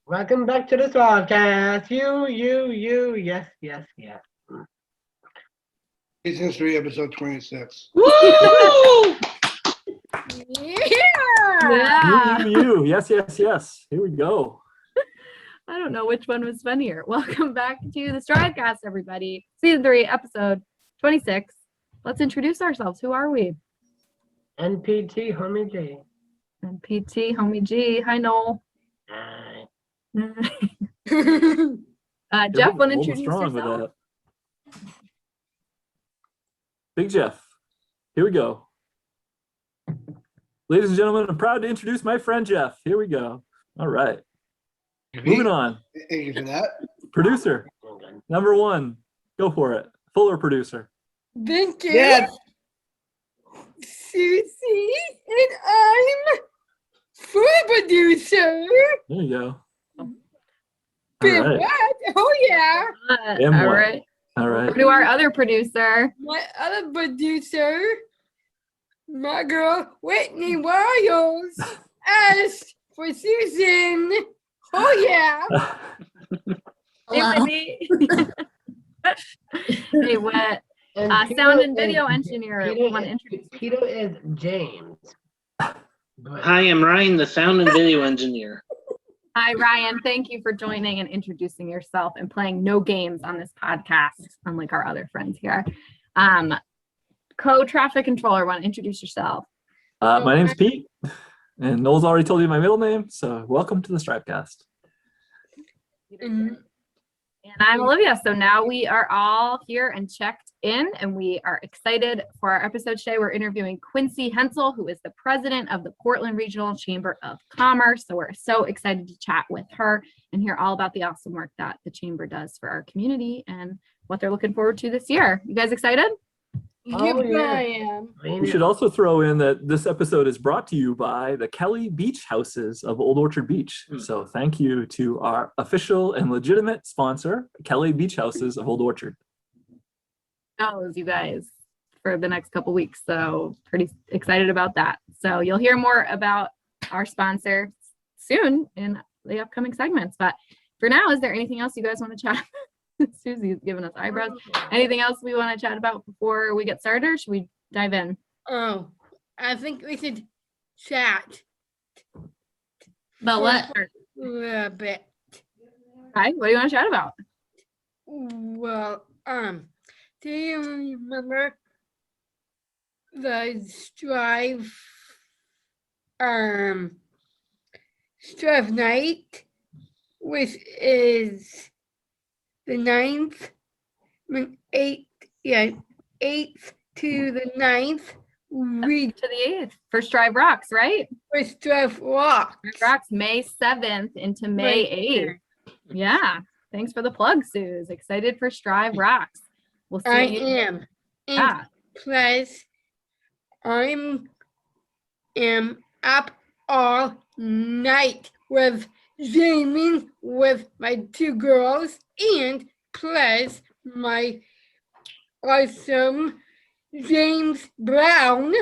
Welcome back to the STRIVECast. Yes. It's history, episode 26. Woo! Yeah. You. Yes. Here we go. I don't know which one was funnier. Welcome back to the STRIVECast, everybody. Season 3, episode 26. Let's introduce ourselves. Who are we? NPT, homie G. NPT, homie G. Hi, Noel. Hi. Jeff, want to Hold introduce strong with yourself? that. Big Jeff. Here we go. Ladies and gentlemen, I'm proud to introduce my friend Jeff. Here we go. All right. Moving on. Thank you for that. Producer. Number 1. Go for it. Fuller producer. Thank you. Yes. Susie, and I'm full producer. There you go. But All right. what? Oh yeah. And All what? right. All right. Over to our other producer. My other producer, my girl Whitney Wiles, asked for Susan. Oh yeah. Hey, Whitney. Hey, what? And Sound Peter and video is- engineer. Peter Want to is- introduce? Peter is James. Hi, I'm Ryan, the sound and video engineer. Hi, Ryan. Thank you for joining and introducing yourself and playing no games on this podcast, unlike our other friends here. Co-traffic controller, want to introduce yourself? My name's Pete, and Noel's already told you my middle name, so welcome to the STRIVECast. And And I'm Olivia. So now we are all here and checked in, and we are excited for our episode today. We're interviewing Quincy Hentzel, who is the president of the Portland Regional Chamber of Commerce. So we're so excited to chat with her and hear all about the awesome work that the chamber does for our community and what they're looking forward to this year. You guys excited? Oh, yeah, yeah. I am. We should also throw in that this episode is brought to you by the Kelly Beach Houses of Old Orchard Beach. So thank you to our official and legitimate sponsor, Kelly Beach Houses of Old Orchard. Knows you guys for the next couple weeks. So pretty excited about that. So you'll hear more about our sponsor soon in the upcoming segments. But for now, is there anything else you guys want to chat? Susie's giving us eyebrows. Anything else we want to chat about before we get started, or should we dive in? Oh, I think we should chat About what? a little bit. Hi, what do you want to chat about? Well, do you remember the Strive night, which is the 9th, 8th to the 9th, we To the 8th for Strive Rocks, right? for Strive Rock. Strive Rocks May 7th into May 8th. Yeah. Thanks for the plug, Suze. Excited for Strive Rocks. We'll see I you. am. And Yeah. plus, I am up all night with gaming with my 2 girls and plus my awesome James Brown.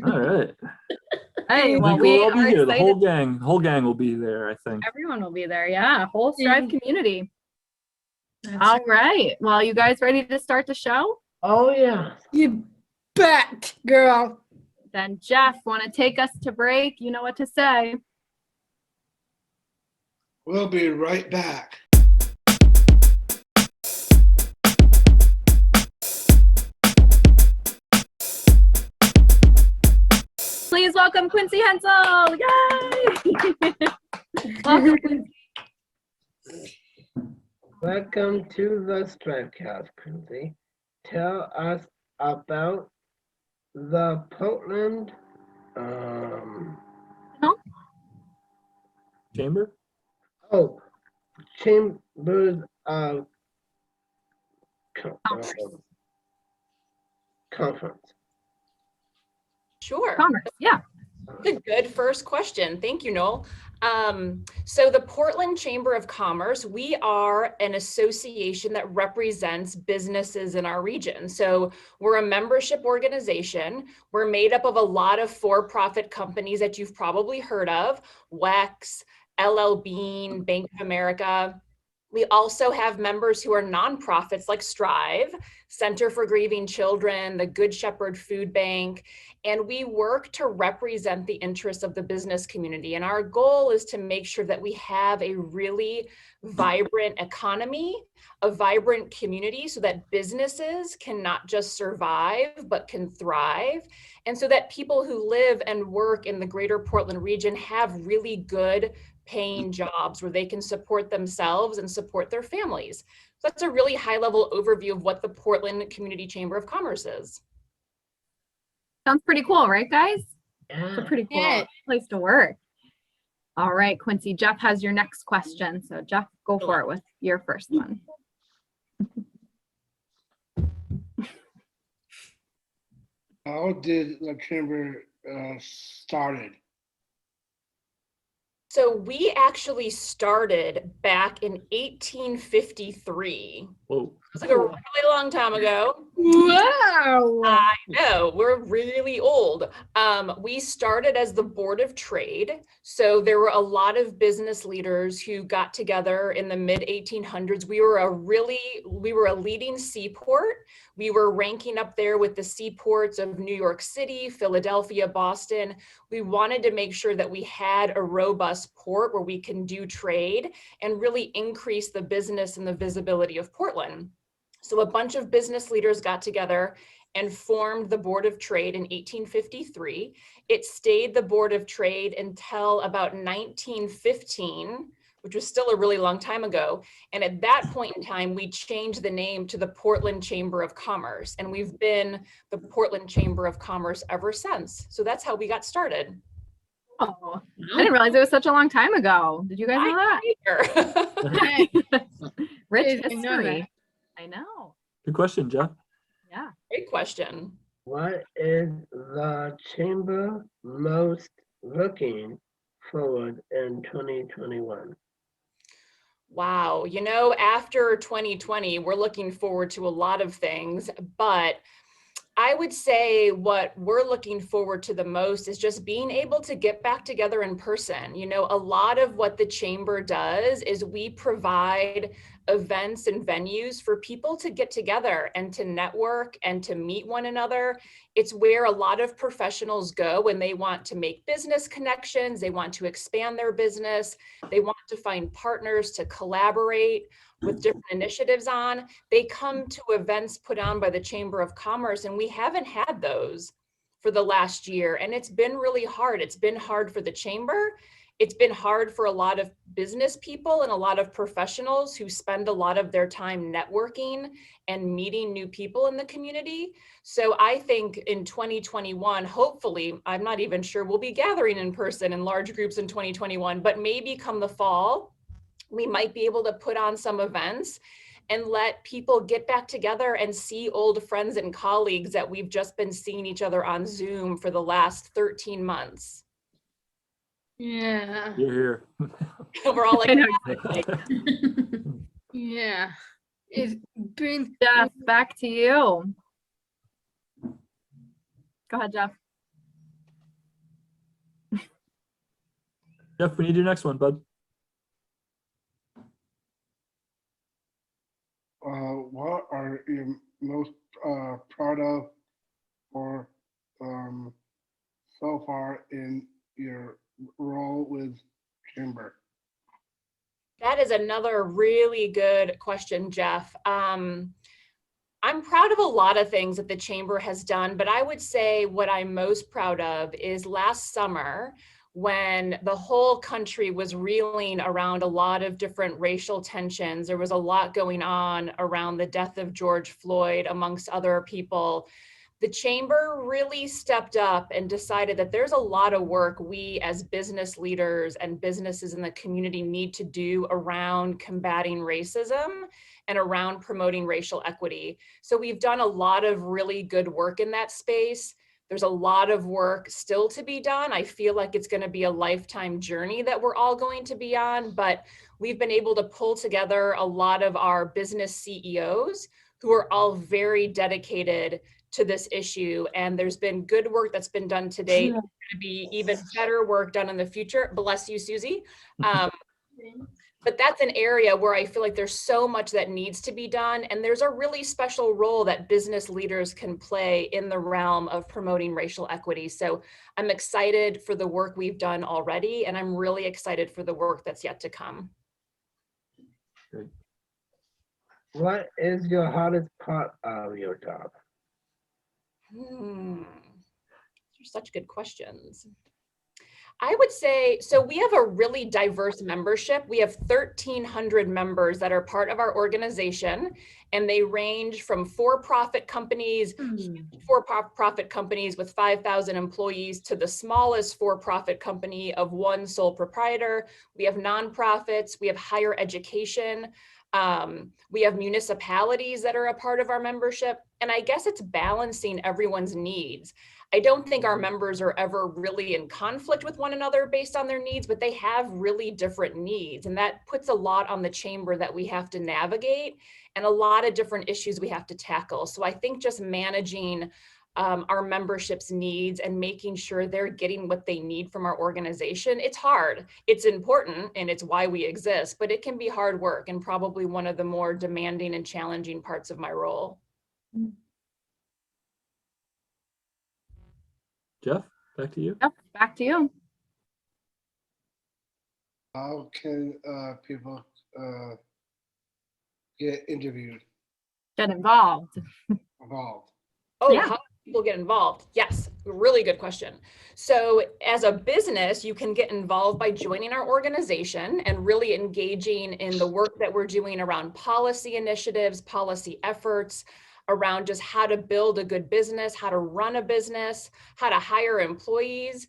All right. Hey, I well, think we we'll all are be here. The excited. whole gang will be there, I think. Everyone will be there. Yeah. Whole Strive community. That's All right. Well, you guys ready to start the show? Oh, yeah. You bet, girl. Then Jeff, want to take us to break? You know what to say. We'll be right back. Please welcome Quincy Hentzel. Yay! Welcome, Quincy. Welcome to the STRIVECast, Quincy. Tell us about the Portland Chamber? Chambers of Conference. Sure. Commerce. Yeah. A good first question. Thank you, Noel. So the Portland Chamber of Commerce, we are an association that represents businesses in our region. So we're a membership organization. We're made up of a lot of for-profit companies that you've probably heard of, WEX, LL Bean, Bank of America. We also have members who are nonprofits like Strive, Center for Grieving Children, the Good Shepherd Food Bank, and we work to represent the interests of the business community. And our goal is to make sure that we have a really vibrant economy, a vibrant community, so that businesses can not just survive, but can thrive. And so that people who live and work in the greater Portland region have really good paying jobs where they can support themselves and support their families. So that's a really high level overview of what the Portland Community Chamber of Commerce is. Sounds pretty cool, right, guys? It's a Yeah. pretty cool Yeah. place to work. All right, Quincy, Jeff has your next question. So Jeff, go for it with your first one. How did the chamber started? So we actually started back in 1853. Whoa. It's like a really long time ago. Wow. I know, we're really old. We started as the Board of Trade. So there were a lot of business leaders who got together in the mid 1800s. We were a leading seaport. We were ranking up there with the seaports of New York City, Philadelphia, Boston. We wanted to make sure that we had a robust port where we can do trade and really increase the business and the visibility of Portland. So a bunch of business leaders got together and formed the Board of Trade in 1853. It stayed the Board of Trade until about 1915, which was still a really long time ago. And at that point in time, we changed the name to the Portland Chamber of Commerce. And we've been the Portland Chamber of Commerce ever since. So that's how we got started. Oh, I didn't realize it was such a long time ago. Did you guys know that? Rich Didn't know that. history. I know. Good question, Jeff. Yeah. Great question. What is the chamber most looking forward in 2021? Wow, you know, after 2020, we're looking forward to a lot of things, but I would say what we're looking forward to the most is just being able to get back together in person. You know, a lot of what the chamber does is we provide events and venues for people to get together and to network and to meet one another. It's where a lot of professionals go when they want to make business connections, they want to expand their business, they want to find partners to collaborate with different initiatives on. They come to events put on by the Chamber of Commerce, and we haven't had those for the last year. And it's been really hard. It's been hard for the chamber. It's been hard for a lot of business people and a lot of professionals who spend a lot of their time networking and meeting new people in the community. So I think in 2021, hopefully, I'm not even sure we'll be gathering in person in large groups in 2021, but maybe come the fall, we might be able to put on some events and let people get back together and see old friends and colleagues that we've just been seeing each other on Zoom for the last 13 months. Yeah. You're here. We're all like, I know. Yeah. It's been Jeff, back to you. Go ahead, Jeff. Jeff, we need your next one, bud. What are you most proud of or so far in your role with chamber? that is another really good question, Jeff. I'm proud of a lot of things that the chamber has done, but I would say what I'm most proud of is last summer, when the whole country was reeling around a lot of different racial tensions. There was a lot going on around the death of George Floyd, amongst other people. The chamber really stepped up and decided that there's a lot of work we as business leaders and businesses in the community need to do around combating racism and around promoting racial equity. So we've done a lot of really good work in that space. There's a lot of work still to be done. I feel like it's going to be a lifetime journey that we're all going to be on, but we've been able to pull together a lot of our business CEOs who are all very dedicated to this issue. And there's been good work that's been done to date. There's going to be even better work done in the future. Bless you, Susie. But that's an area where I feel like there's so much that needs to be done. And there's a really special role that business leaders can play in the realm of promoting racial equity. So I'm excited for the work we've done already, and I'm really excited for the work that's yet to come. Good. What is your hardest part of your job? These are such good questions. I would say, so we have a really diverse membership. We have 1,300 members that are part of our organization, and they range from for-profit companies, for-profit companies with 5,000 employees to the smallest for-profit company of one sole proprietor. We have nonprofits, we have higher education, we have municipalities that are a part of our membership. And I guess it's balancing everyone's needs. I don't think our members are ever really in conflict with one another based on their needs, but they have really different needs. And that puts a lot on the chamber that we have to navigate and a lot of different issues we have to tackle. So I think just managing our membership's needs and making sure they're getting what they need from our organization, it's hard. It's important and it's why we exist, but it can be hard work and probably one of the more demanding and challenging parts of my role. Jeff, back to you. Yep, back to you. How can people get interviewed, Get involved. involved? Oh, Yeah. how do people get involved? Yes, really good question. So as a business, you can get involved by joining our organization and really engaging in the work that we're doing around policy initiatives, policy efforts, around just how to build a good business, how to run a business, how to hire employees.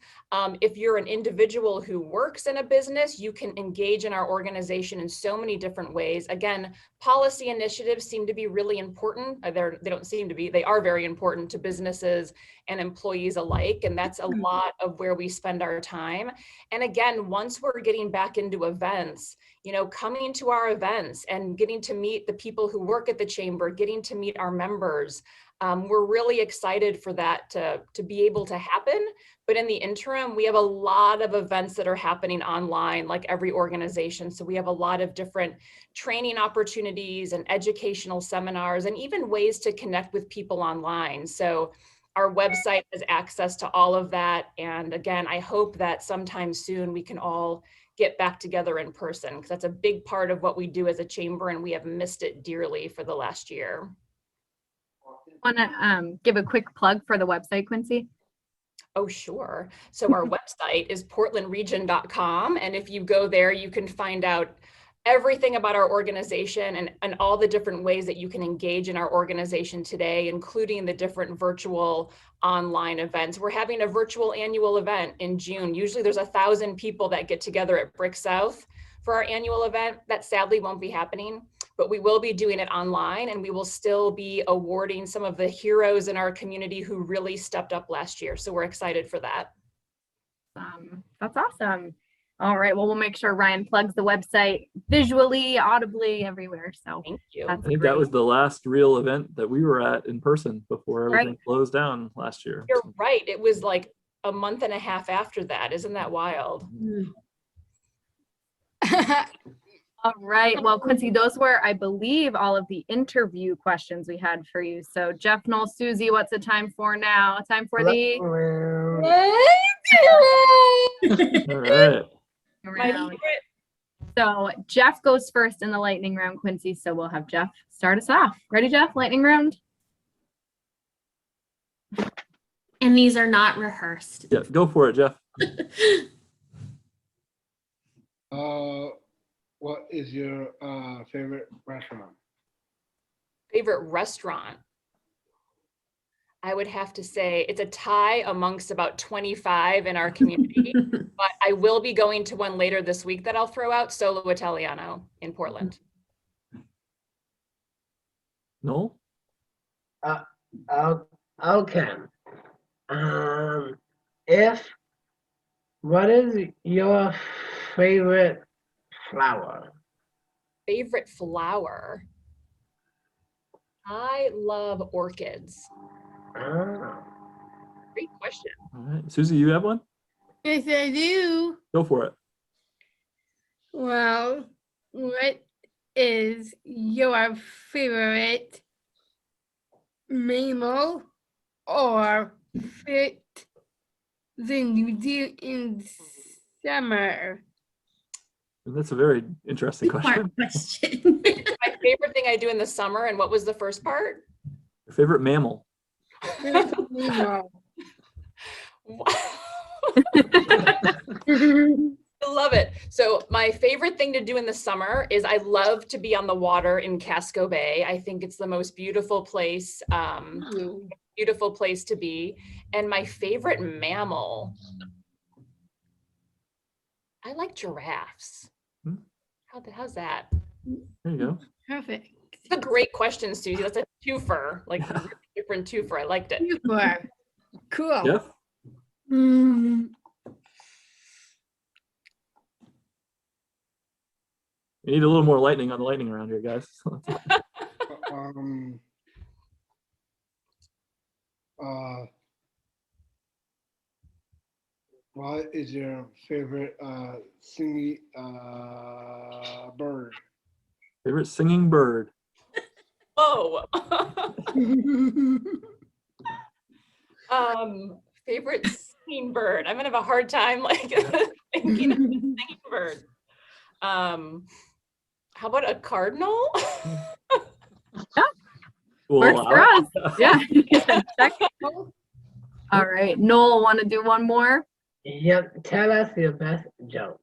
If you're an individual who works in a business, you can engage in our organization in so many different ways. Again, policy initiatives seem to be really important. They don't seem to be, they are very important to businesses and employees alike. And that's a lot of where we spend our time. And again, once we're getting back into events, you know, coming to our events and getting to meet the people who work at the chamber, getting to meet our members. We're really excited for that to be able to happen. But in the interim, we have a lot of events that are happening online, like every organization. So we have a lot of different training opportunities and educational seminars, and even ways to connect with people online. So our website has access to all of that. And again, I hope that sometime soon we can all get back together in person, because that's a big part of what we do as a chamber, and we have missed it dearly for the last year. Want to give a quick plug for the website, Quincy? Oh, sure. So our website is portlandregion.com. And if you go there, you can find out everything about our organization and all the different ways that you can engage in our organization today, including the different virtual online events. We're having a virtual annual event in June. Usually there's 1,000 people that get together at Brick South for our annual event. That sadly won't be happening, but we will be doing it online, and we will still be awarding some of the heroes in our community who really stepped up last year. So we're excited for that. That's awesome. All right, well, we'll make sure Ryan plugs the website visually, audibly, everywhere. So Thank you. I think that was the last real event that we were at in person before everything Right. closed down last year. You're right. It was like a month and a half after that. Isn't that wild? All right, well, Quincy, those were, I believe, all of the interview questions we had for you. So Jeff, Noel, Susie, what's the time for now? Time for the All right. My round. favorite. So Jeff goes first in the lightning round, Quincy. So we'll have Jeff start us off. Ready, Jeff? Lightning round. And these are not rehearsed. Yeah, go for it, Jeff. What is your favorite restaurant? Favorite restaurant? I would have to say it's a tie amongst about 25 in our community, but I will be going to one later this week that I'll throw out, Solo Italiano in Portland. Noel? Alcan. If what is your favorite flower? Favorite flower? I love orchids. Ah, Great question. All right. Susie, you have one? Yes, I do. Go for it. Well, what is your favorite mammal or fit than you do in summer? That's a very interesting question. Two-part question. My favorite thing I do in the summer, and what was the first part? Your favorite mammal? Mammal. I love it. So my favorite thing to do in the summer is I love to be on the water in Casco Bay. I think it's the most beautiful place to be. And my favorite mammal, I like giraffes. Hmm. How's that? There you go. Perfect. That's a great question, Susie. That's a twofer, like Yeah. really different twofer. I liked it. Super. Cool. Jeff? Mm, You need a little more lightning on the lightning around here, guys. What is your favorite singing bird? Favorite singing bird? Whoa. Favorite singing bird. I'm gonna have a hard time like thinking of a singing bird. How about a cardinal? We'll Works allow for it. us. Yeah. Check. All right. Noel, want to do one more? Yep. Tell us your best joke.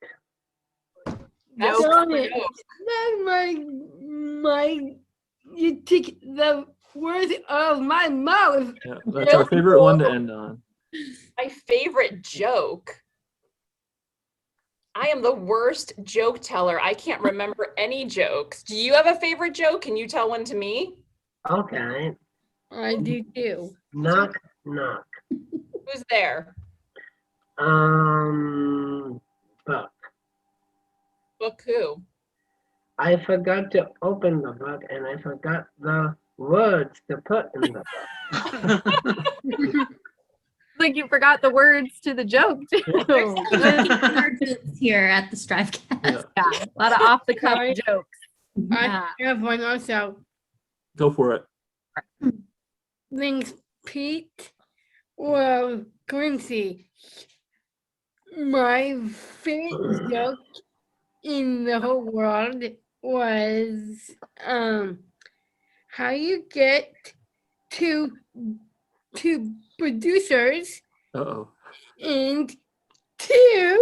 That's Darn a it. joke. That's you take the words out of my mouth. Yeah, that's our favorite one to end on. My favorite joke. I am the worst joke teller. I can't remember any jokes. Do you have a favorite joke? Can you tell one to me? Okay. I do too. Knock, knock. Who's there? Book. Book who? I forgot to open the book and I forgot the words to put in the book. Like you forgot the words to the joke too. Our jokes here at the STRIVECast. Yeah. Yeah, a lot of off the cuff Sorry. jokes. I have one also. Go for it. Thanks, Pete. Well, Quincy, my favorite joke in the whole world was how you get two producers Uh-oh. and two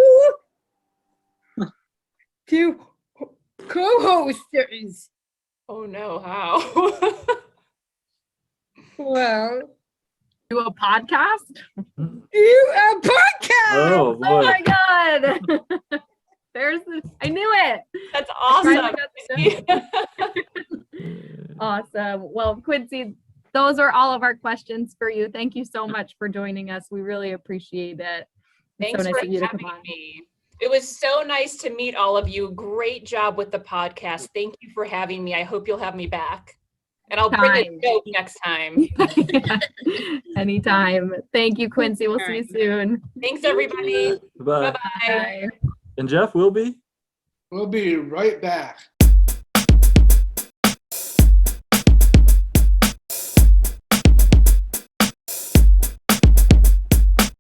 co-hosters. Oh no, how? Well, Do a podcast? do a podcast. Oh, Oh boy. my god. I knew it. That's Finally awesome. got the joke. Awesome. Well, Quincy, those are all of our questions for you. Thank you so much for joining us. We really appreciate it. It's Thanks so nice for of you to having come on. me. It was so nice to meet all of you. Great job with the podcast. Thank you for having me. I hope you'll have me back. And I'll bring a Time. joke next time. Anytime. Thank you, Quincy. We'll see you soon. Thanks, everybody. Bye. Bye-bye. Bye. And Jeff will be? We'll be right back.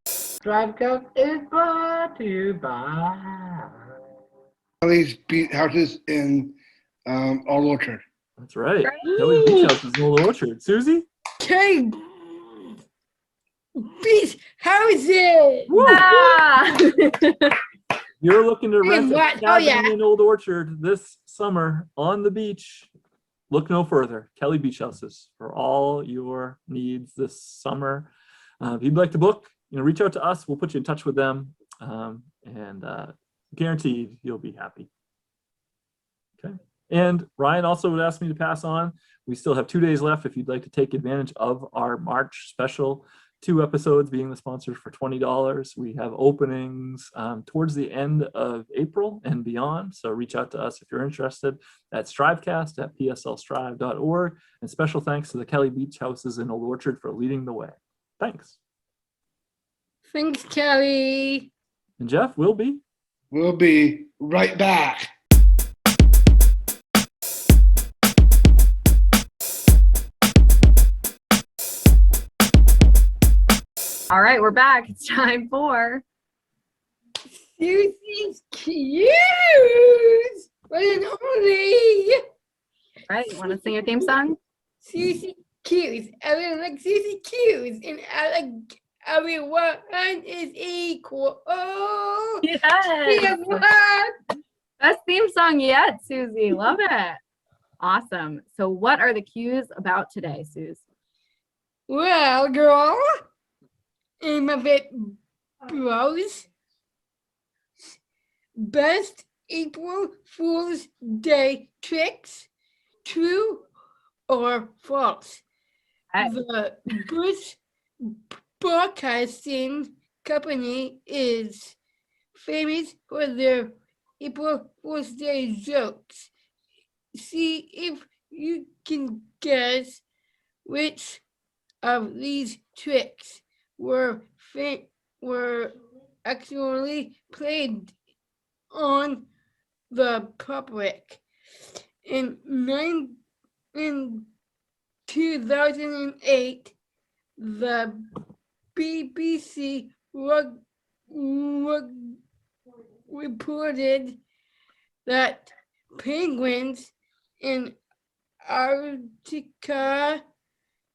STRIVECast is brought to you by Kelly's Beach Houses in Old Orchard. That's right. Kelly's Beach House is in Old Orchard. Susie? Okay. Beach houses. Ah! You're looking to rent a what? Oh, cabin yeah. in Old Orchard this summer on the beach. Look no further. Kelly Beach Houses for all your needs this summer. If you'd like to book, reach out to us. We'll put you in touch with them, and guaranteed you'll be happy. Okay. And Ryan also would ask me to pass on. We still have 2 days left if you'd like to take advantage of our March special 2 episodes being the sponsors for $20. We have openings towards the end of April and beyond. So reach out to us if you're interested at STRIVECast at pslstrive.org. And special thanks to the Kelly Beach Houses in Old Orchard for leading the way. Thanks. Thanks, Kelly. And Jeff, we'll be right back. All right, we're back. It's time for Susie's cues. One and only. All right, you want to sing your theme song? Susie cues. Everyone like Susie cues, and I like everyone is equal. Oh, Yes. everyone. Best theme song yet, Susie. Love it. Awesome. So what are the cues about today, Suze? Well, girl, I'm a bit bros. Best April Fool's Day tricks, true or false? Okay. The Bush Broadcasting Company is famous for their April Fool's Day jokes. See if you can guess which of these tricks were actually played on the public. In 2008, the BBC reported that penguins in Antarctica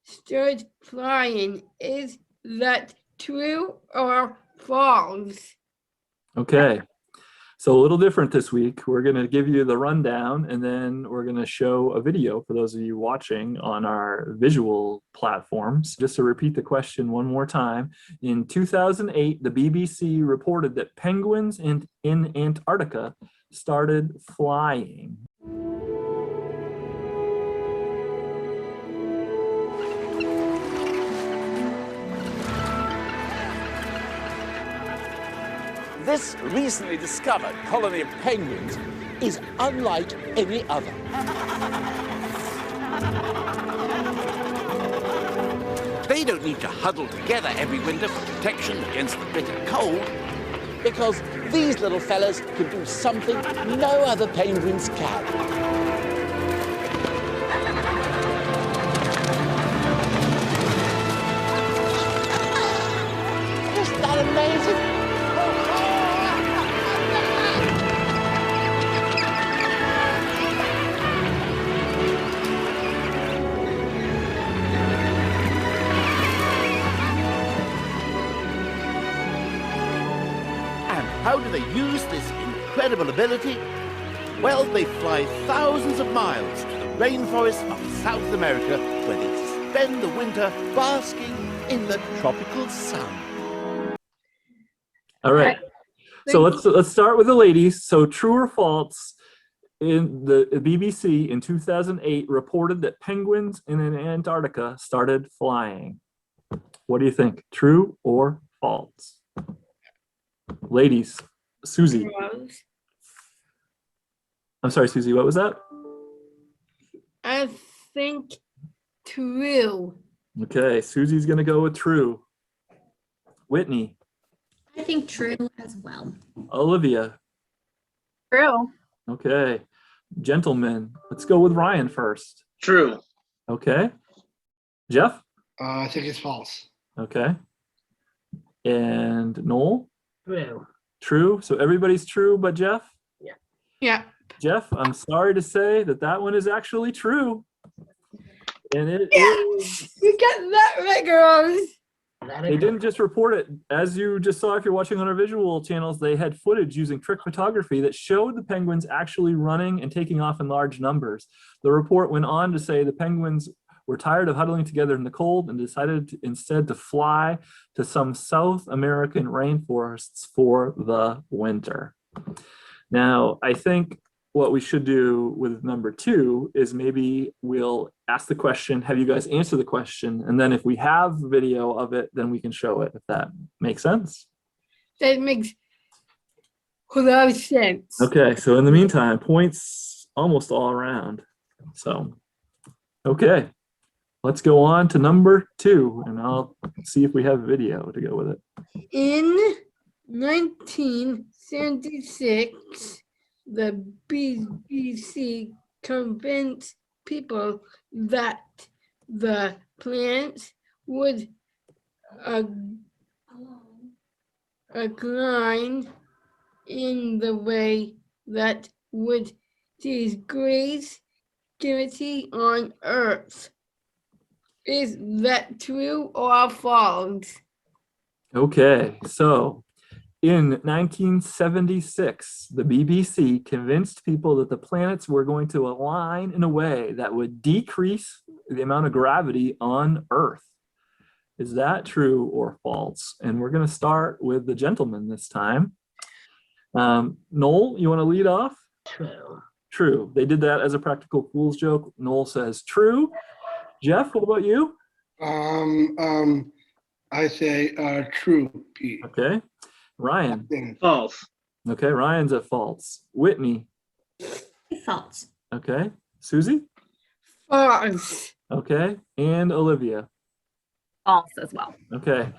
started flying. Is that true or false? okay. So a little different this week. We're going to give you the rundown, and then we're going to show a video for those of you watching on our visual platforms. Just to repeat the question one more time. In 2008, the BBC reported that penguins in Antarctica started flying. This recently discovered colony of penguins is unlike any other. They don't need to huddle together every winter for protection against the bitter cold, because these little fellas can do something no other penguins can. Isn't that amazing? How do they use this incredible ability? Well, they fly thousands of miles to the rainforests of South America, where they spend the winter basking in the tropical sun. All right. So let's start with the ladies. So true or false? In the BBC in 2008 reported that penguins in Antarctica started flying. What do you think? True or false? Ladies, Susie. I'm sorry, Susie, what was that? I think true. Okay, Susie's gonna go with true. Whitney. I think true as well. Olivia. True. Okay. Gentlemen, let's go with Ryan first. True. Okay. Jeff? I think it's false. Okay. And Noel? True. True. So everybody's true but Jeff? Yeah. Jeff, I'm sorry to say that one is actually true. And it Yes! is. You got that right, girls. They didn't just report it. As you just saw, if you're watching on our visual channels, they had footage using trick photography that showed the penguins actually running and taking off in large numbers. The report went on to say the penguins were tired of huddling together in the cold and decided instead to fly to some South American rainforests for the winter. Now, I think what we should do with number 2 is maybe we'll ask the question, have you guys answer the question, and then if we have video of it, then we can show it, if that makes sense. That makes a lot of sense. Okay, so in the meantime, points almost all around. So, okay, let's go on to number 2, and I'll see if we have video to go with it. In 1976, the BBC convinced people that the planets would align in the way that would decrease gravity on Earth. Is that true or false? Okay, so in 1976, the BBC convinced people that the planets were going to align in a way that would decrease the amount of gravity on Earth. Is that true or false? And we're going to start with the gentleman this time. Noel, you want to lead off? True. True. They did that as a practical fools joke. Noel says true. Jeff, what about you? I say true, Pete. Okay. Ryan. False. Okay, Ryan's at false. Whitney. False. Okay. Susie. False. Okay. And Olivia. False as well. Okay.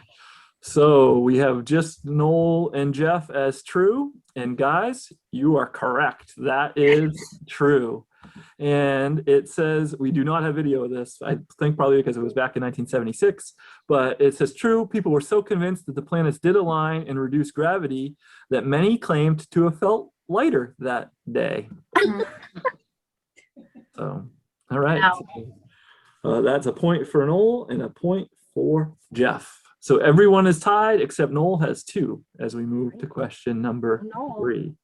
So we have just Noel and Jeff as true. And guys, you are correct. That is true. And it says, we do not have video of this. I think probably because it was back in 1976, but it says true. People were so convinced that the planets did align and reduce gravity that many claimed to have felt lighter that day. So, all right. Wow. So, that's a point for Noel and a point for Jeff. So everyone is tied except Noel has 2 as we move to question number 3.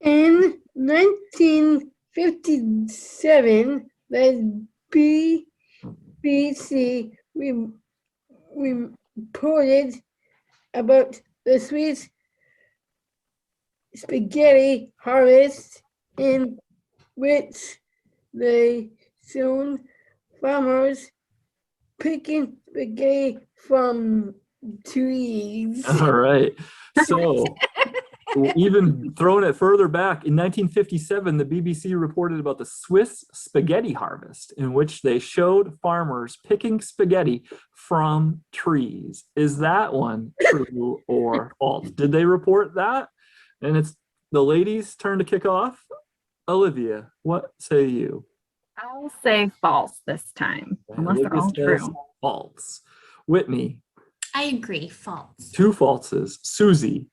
In 1957, the BBC reported about the Swiss spaghetti harvest, in which they showed farmers picking spaghetti from trees. All right. So even throwing it further back, in 1957, the BBC reported about the Swiss spaghetti harvest, in which they showed farmers picking spaghetti from trees. Is that one true or false? Did they report that? And it's the ladies' turn to kick off. Olivia, what say you? I'll say false this time, unless they're all Olivia says true. false. Whitney. I agree. False. 2 falses. Susie.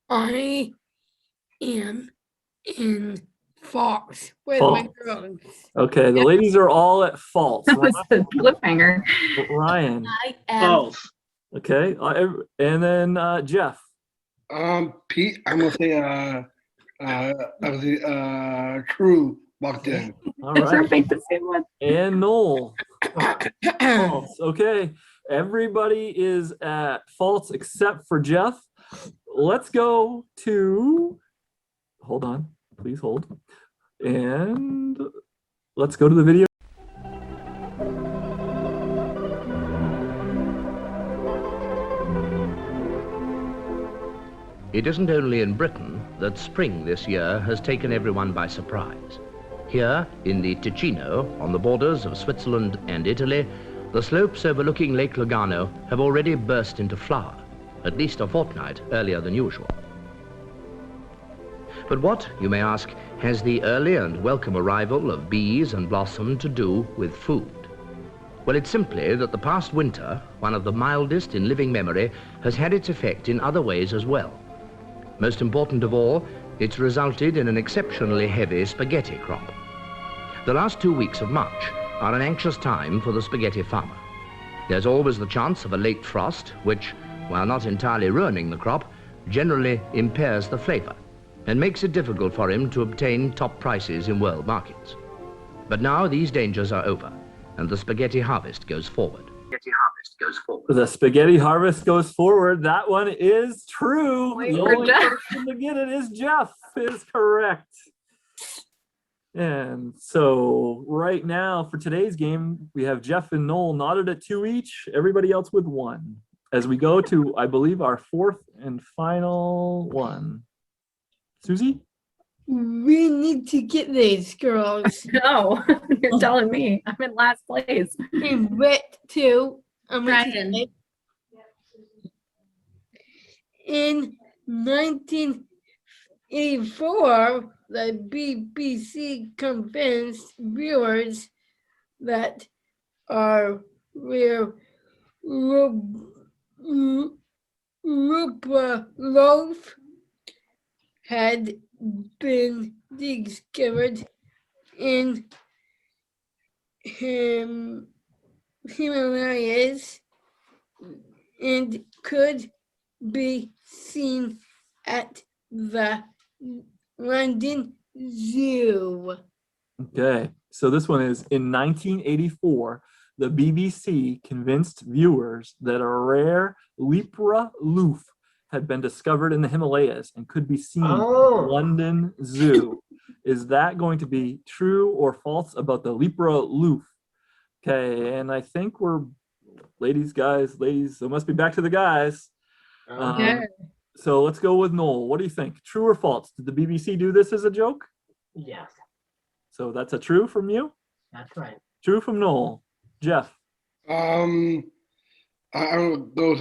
I am in false with my False. girls. Okay, the ladies are all at false. That was the cliffhanger. Ryan. I am False. Okay, and then Jeff. Pete, I'm gonna say true back then. All Thanks for right, making the same one. and Noel. False. Okay, everybody is at false except for Jeff. Let's go to, hold on, please hold. And let's go to the video. It isn't only in Britain that spring this year has taken everyone by surprise. Here, in the Ticino, on the borders of Switzerland and Italy, the slopes overlooking Lake Lugano have already burst into flower, at least a fortnight earlier than usual. But what, you may ask, has the early and welcome arrival of bees and blossom to do with food? Well, it's simply that the past winter, one of the mildest in living memory, has had its effect in other ways as well. Most important of all, it's resulted in an exceptionally heavy spaghetti crop. The last 2 weeks of March are an anxious time for the spaghetti farmer. There's always the chance of a late frost, which, while not entirely ruining the crop, generally impairs the flavor and makes it difficult for him to obtain top prices in world markets. But now these dangers are over, and the spaghetti harvest goes forward. The spaghetti harvest goes forward. That one is true. Wait The for only Jeff. person to get it is Jeff. Is correct. And so right now for today's game, we have Jeff and Noel knotted at 2 each, everybody else with 1. As we go to, I believe, our 4th and final one. Susie? We need to get these girls. No, you're telling me. I'm in last place. And wet too. I'm Ryan. In 1984, the BBC convinced viewers that our real Rupa loaf had been discovered in Himalayas and could be seen at the London Zoo. Okay, so this one is in 1984, the BBC convinced viewers that a rare Lepra loof had been discovered in the Himalayas and could be seen at the London Zoo. Is that going to be true or false about the Lepra loof? Okay, and I think we're ladies, so it must be back to the guys. Okay. So let's go with Noel. What do you think? True or false? Did the BBC do this as a joke? Yes, So that's a true from you? that's right. True from Noel. Jeff? Those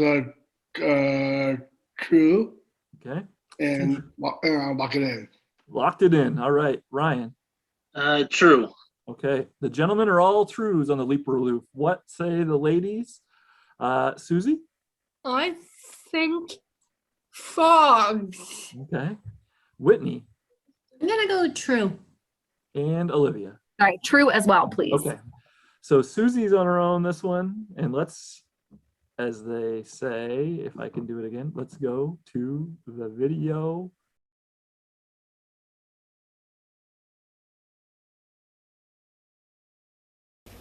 are true, Okay. and I'll lock it in. Locked it in. All right. Ryan? True. Okay. The gentlemen are all trues on the Lepra loof. What say the ladies? Susie? I think frogs. Okay. Whitney? I'm gonna go true. And Olivia? All right, true as well, please. Okay. So Susie's on her own this one. And let's, as they say, if I can do it again, let's go to the video.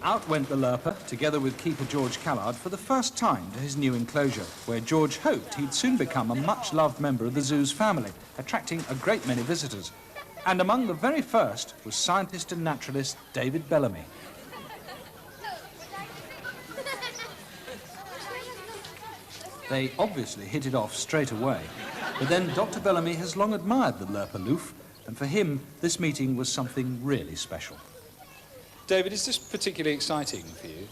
Out went the Lerper, together with keeper George Callard, for the first time to his new enclosure, where George hoped he'd soon become a much-loved member of the zoo's family, attracting a great many visitors. And among the very first was scientist and naturalist David Bellamy. They obviously hit it off straight away, but then Dr. Bellamy has long admired the Lerper loof, and for him, this meeting was something really special. David, is this particularly exciting for you?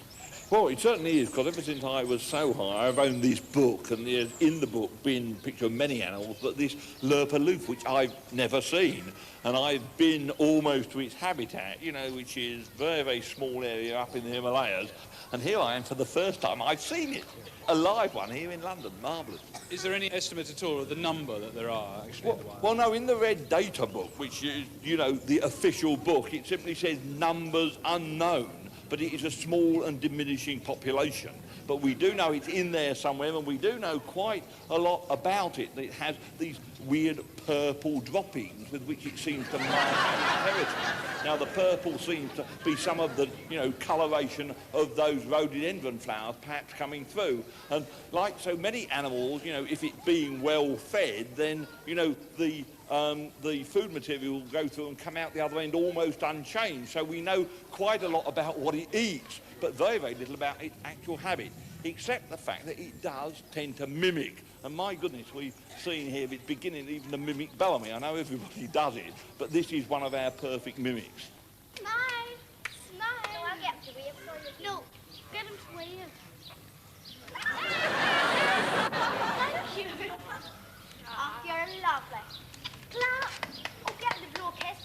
Well, it certainly is, because ever since I was so high, I've owned this book, and there's in the book been a picture of many animals, but this Lerper loof, which I've never seen, and I've been almost to its habitat, you know, which is very, very small area up in the Himalayas, and here I am for the first time. I've seen it, a live one here in London, marvellous. Is there any estimate at all of the number that there are, actually? Well, no, in the Red Data book, which is, you know, the official book, it simply says numbers unknown. But it is a small and diminishing population. But we do know it's in there somewhere, and we do know quite a lot about it. It has these weird purple droppings with which it seems to mark out its territory. Now, the purple seems to be some of the, you know, coloration of those rhododendron flowers perhaps coming through. And like so many animals, you know, if it's being well fed, then, you know, the food material will go through and come out the other end almost unchanged. So we know quite a lot about what it eats, but very, very little about its actual habit, except the fact that it does tend to mimic. And my goodness, we've seen here it's beginning even to mimic Bellamy. I know everybody does it, but this is one of our perfect mimics. Smile! Smile! No, I'll get to wave for you. No, get him to wave. Thank you. Oh, you're lovely. Clap! Oh, get him to blow a kiss.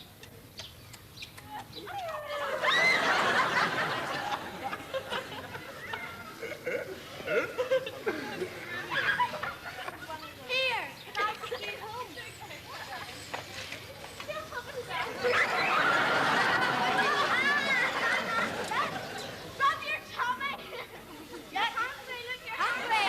Here, can I take you home? Rub your tummy. You're hungry, look, you're hungry.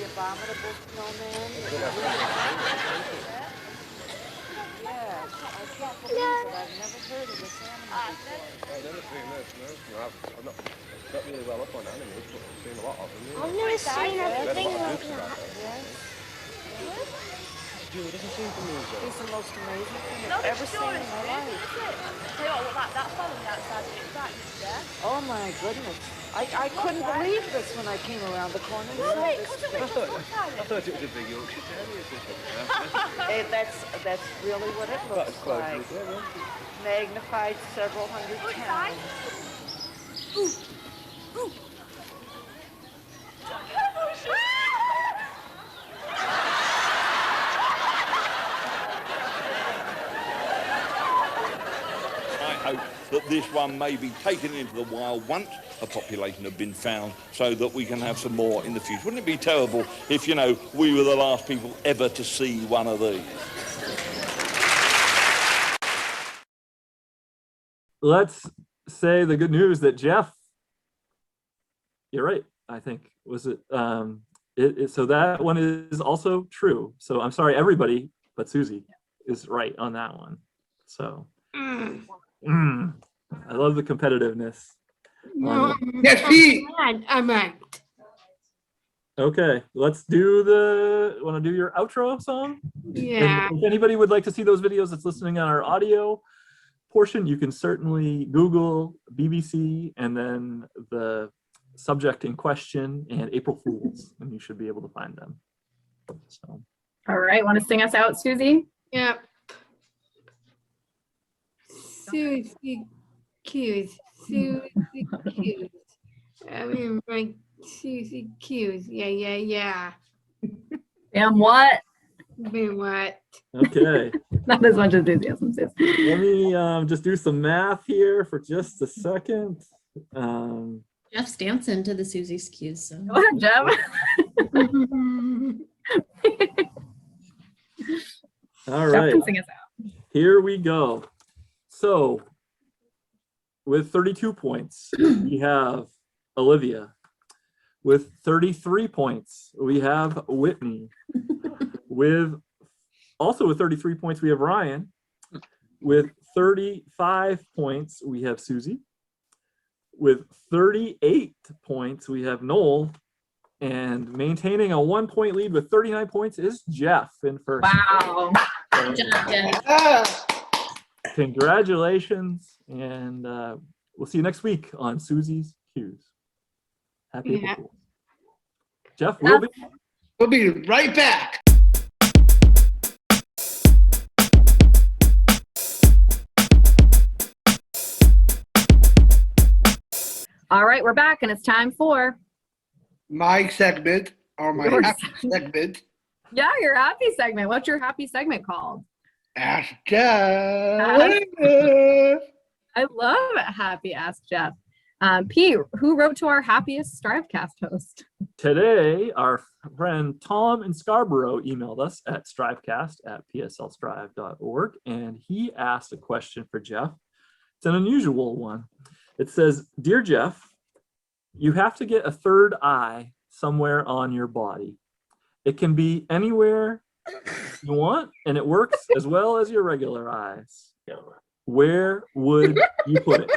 the abominable snowman. Yes, I can't believe it. I've never heard of this animal before. I've never seen this, no. I'm not really well up on animals, but I've seen a lot of them. I've never seen a Read a thing lot of like books about that. them. Stu, it doesn't seem to move though. It's the most amazing thing No, I've ever it's seen sure in it's my big, life. isn't it? Tell you what, that following outside the excitement, yeah? Oh my goodness. I couldn't believe this when I came around the corner. No, wait, This come to thing. I thought it was a big Yorkshire Terrier system. Hey, that's really what it looks That's close like. to it, yeah. Magnified several hundred times. I hope that this one may be taken into the wild once a population have been found, so that we can have some more in the future. Wouldn't it be terrible if, you know, we were the last people ever to see one of these? Let's say the good news that Jeff, you're right, I think, was it? So that one is also true. So I'm sorry, everybody, but Susie is right on that one. So I love the competitiveness. Yes, Pete. I'm right. Okay, let's want to do your outro song? Yeah. And if anybody would like to see those videos that's listening on our audio portion, you can certainly Google BBC and then the subject in question and April Fools, and you should be able to find them. So. All right, want to sing us out, Susie? Yeah. Susie Q's. Susie Q's. I mean, like Susie Q's. Yeah. And what? Been what? Okay. Not as much enthusiasm, sis. Let me just do some math here for just a second. Jeff's dancing to the Susie's cues. So. Go ahead, Jeff. All right. Jeff can sing us out. Here we go. So, with 32 points, we have Olivia. With 33 points, we have Whitney. With 33 points, we have Ryan. With 35 points, we have Susie. With 38 points, we have Noel. And maintaining a 1-point lead with 39 points is Jeff in first. Wow. So, Good job, Jeff. congratulations, and we'll see you next week on Susie's Cues. Happy April Fools. Jeff, we'll be right back. All right, we're back, and it's time for my segment, or my happy segment. Yeah, your happy segment. What's your happy segment called? Ask Jeff. I love Happy Ask Jeff. P, who wrote to our happiest STRIVEcast host? Today, our friend Tom in Scarborough emailed us at strivecast@pslstrive.org, and he asked a question for Jeff. It's an unusual one. It says, "Dear Jeff, you have to get a third eye somewhere on your body. It can be anywhere you want, and it works as well as your regular eyes. Where would you put it?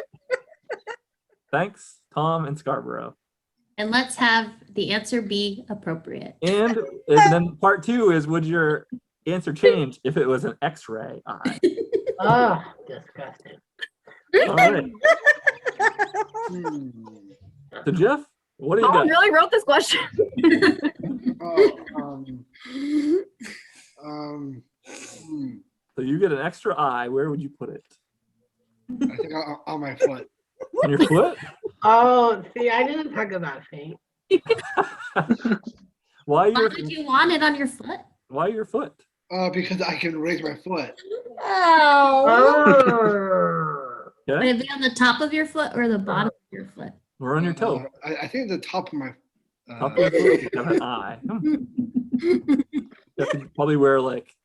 Thanks, Tom in Scarborough." And let's have the answer be appropriate. And then part 2 is, would your answer change if it was an X-ray eye? Oh, disgusting. All right. So Jeff, what do you got? really wrote this question. So you get an extra eye. Where would you put it? I think on my foot. On your foot? Oh, see, I didn't talk about feet. Why would you want it on your foot? Why your foot? Because I can raise my foot. Would it be on the top of your foot or the bottom of your foot? Or on your toe? I think the top of my. Top of your foot, you have an eye. You have to probably wear like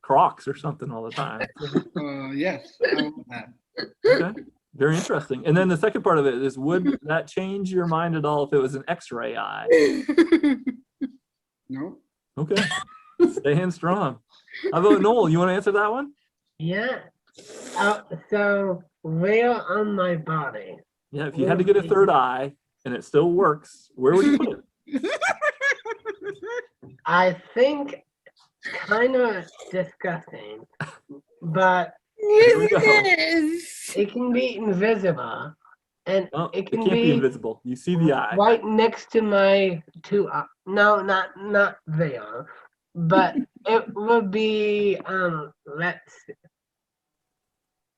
Crocs or something all the time. Yes. I want that. Okay. Very interesting. And then the second part of it is, would that change your mind at all if it was an X-ray eye? Okay. Staying strong. How about Noel? You want to answer that one? Yeah. So where on my body? Yeah, if you had to get a third eye and it still works, where would you put it? I think kind of disgusting, but Here we go. it can be invisible, and No, it it can can't be be invisible. You see the eye. right next to my two. No, not there, but it would be let's see.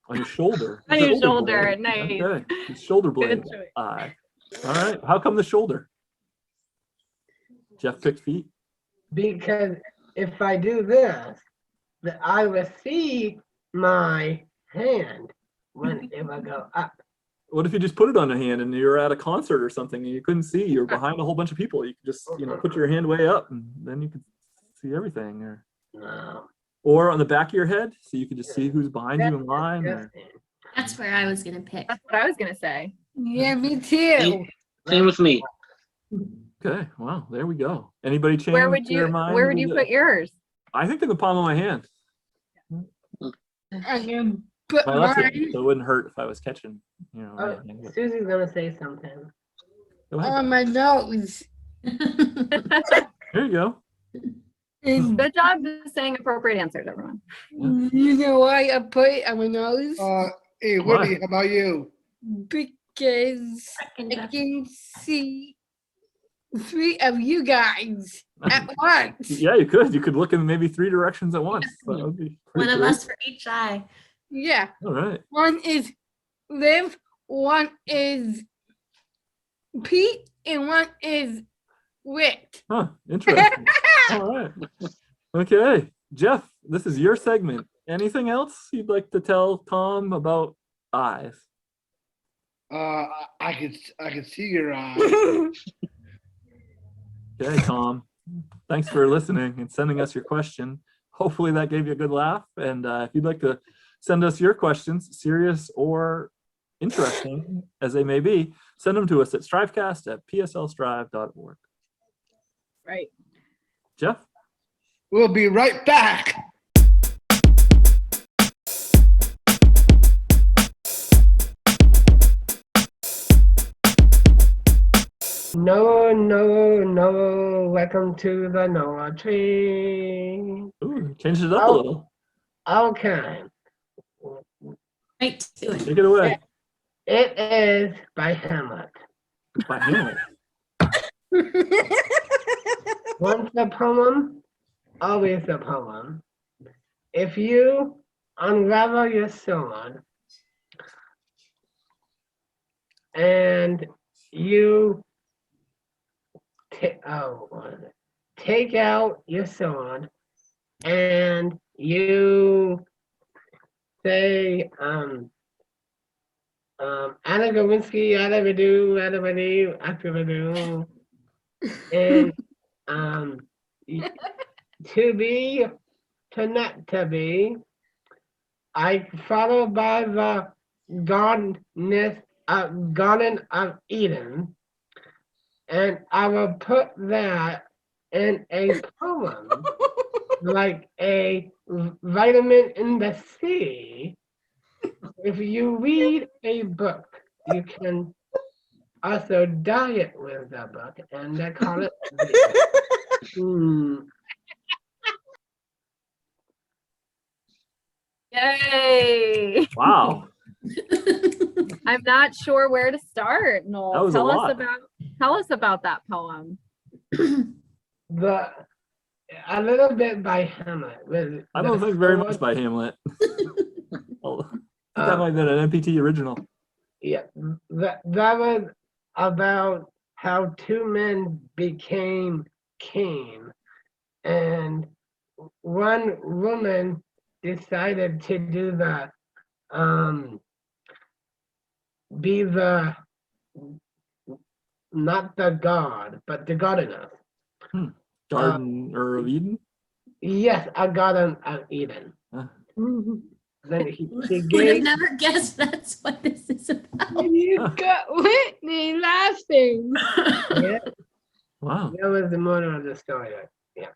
On your shoulder. On your shoulder, blade. nice. Okay. The shoulder blade Good choice. eye. All right. How come the shoulder? Jeff picked feet. Because if I do this, I will see my hand when it will go up. What if you just put it on a hand and you're at a concert or something and you couldn't see? You're behind a whole bunch of people. You could just, put your hand way up and then you could see everything. Or on the back of your head, so you could just see who's behind you in line. Or... That's where I was gonna pick. That's what I was gonna say. Yeah, me too. Same with me. Okay, wow, there we go. Anybody change Where would their you mind? Where would you put yours? I think in the palm of my hand. I'm gonna put My left hand, mine so it wouldn't hurt if I was catching, anything, but- Susie's gonna say something. Go ahead. on my nose. There you go. And Good job saying appropriate answers, everyone. you know why I put it on my nose? Hey, Woody, how about you? Because I can see 3 of you guys at once. Yeah, you could. You could look in maybe 3 directions at once. That would be One pretty of cool. us for each eye. Yeah. All right. One is Liv, one is Pete, and one is Rick. Huh, interesting. All right. Okay, Jeff, this is your segment. Anything else you'd like to tell Tom about eyes? I could see your eyes. Okay, Tom. Thanks for listening and sending us your question. Hopefully that gave you a good laugh. And if you'd like to send us your questions, serious or interesting as they may be, send them to us at strivecast@pslstrive.org. Right. Jeff? We'll be right back. No, welcome to the Noah tree. Ooh, changed it up a little. Okay. Right to it. Take it away. It is by Hamlet. By Hamlet. Once a poem, always a poem. If you unravel your sword and you take out your sword and you say, Anagowinski, Adabadu, Akabadu, and to be, to not to be, I follow by the Garden of Eden, and I will put that in a poem, like a vitamin in the sea. If you read a book, you can also diet with the book, and they call it. Yay! Wow. I'm not sure where to start, Noel. That was a lot. Tell us about that poem. A little bit by Hamlet. I don't think very much by Hamlet. That might have been an MPT original. Yeah, that was about how 2 men became king, and one woman decided to do be the not the god, but the goddess. Garden of Eden? Yes, a garden of Eden. Then he Would have gave. never guessed that's what this is about. You got Whitney laughing. Yeah, Wow. that was the moral of the story. Yeah.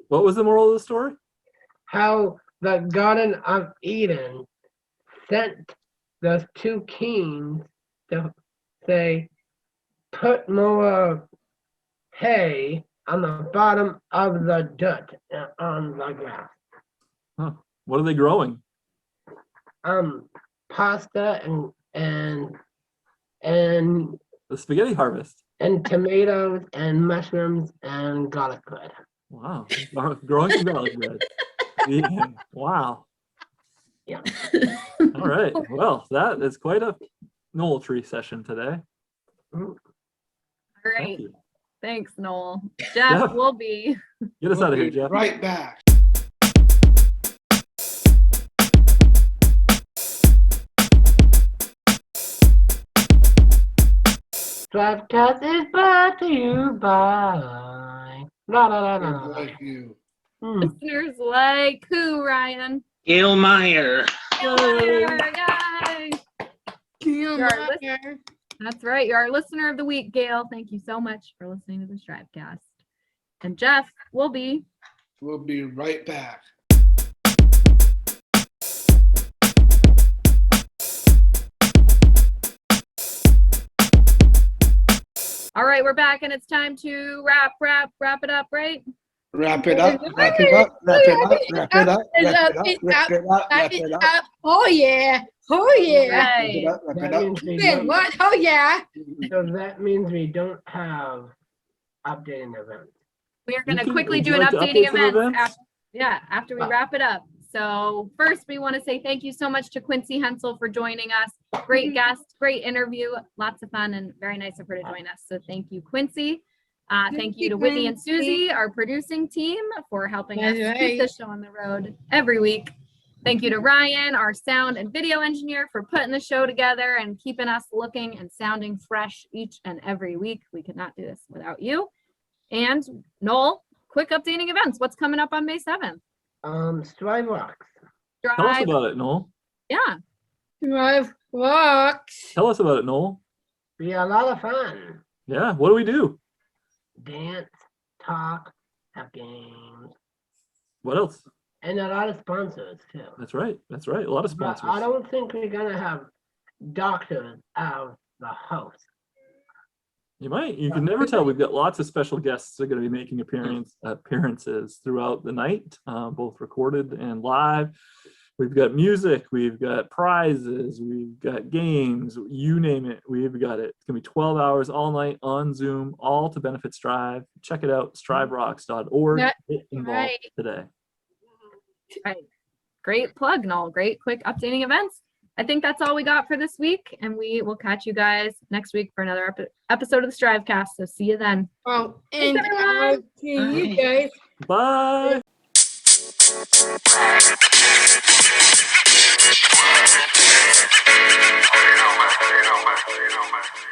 What was the moral of the story? How the Garden of Eden sent those two kings to say, put more hay on the bottom of the dirt on the grass. Huh. What are they growing? Pasta and The spaghetti harvest. and tomatoes and mushrooms and garlic bread. Wow. Growing some garlic bread. Yeah. Wow. Yeah. All right. Well, that is quite a Noel tree session today. All Thank right. you. Thanks, Noel. Jeff will be. Get us out of here, Jeff. Right back. STRIVECast is brought to you by la la la la. Like you. Listeners like who, Ryan? Gail Meyer. Yay! Gail You're our Meyer. That's right. You're our listener of the week, Gail. Thank you so much for listening to the STRIVEcast. And Jeff will be. We'll be right back. All right, we're back, and it's time to wrap it up, right? Wrap it up, wrap it up, wrap it up, wrap it up, wrap it up, wrap it up, wrap it up. Oh yeah. Oh yeah. Wrap it up, wrap it up. Man, what? Oh yeah. So that means we don't have updating events. We are going to can- quickly would do you an like to updating update some event. events? After we wrap it up. So first, we want to say thank you so much to Quincy Hentzel for joining us. Great guest, great interview, lots of fun, and very nice of her to join us. So thank you, Quincy. Thank you to Whitney and Susie, our producing team, for helping us That's keep the right. show on the road every week. Thank you to Ryan, our sound and video engineer, for putting the show together and keeping us looking and sounding fresh each and every week. We could not do this without you. And Noel, quick updating events. What's coming up on May 7th? Strive Rocks. Tell us about it, Noel. Yeah. Drive Rocks. Tell us about it, Noel. Be a lot of fun. Yeah. What do we do? Dance, talk, have games, What else? and a lot of sponsors too. That's right. That's right. A lot of But sponsors. I don't think we're gonna have doctors as the host. You might. You can never tell. We've got lots of special guests that are going to be making appearances throughout the night, both recorded and live. We've got music. We've got prizes. We've got games. You name it. We've got it. It's going to be 12 hours all night on Zoom, all to benefit Strive. Check it out, striverocks.org. That's Get involved right. today. Right. Great plug, Noel. Great quick updating events. I think that's all we got for this week, and we will catch you guys next week for another episode of the STRIVEcast. So see you then. Oh, and I'll see you guys. Bye.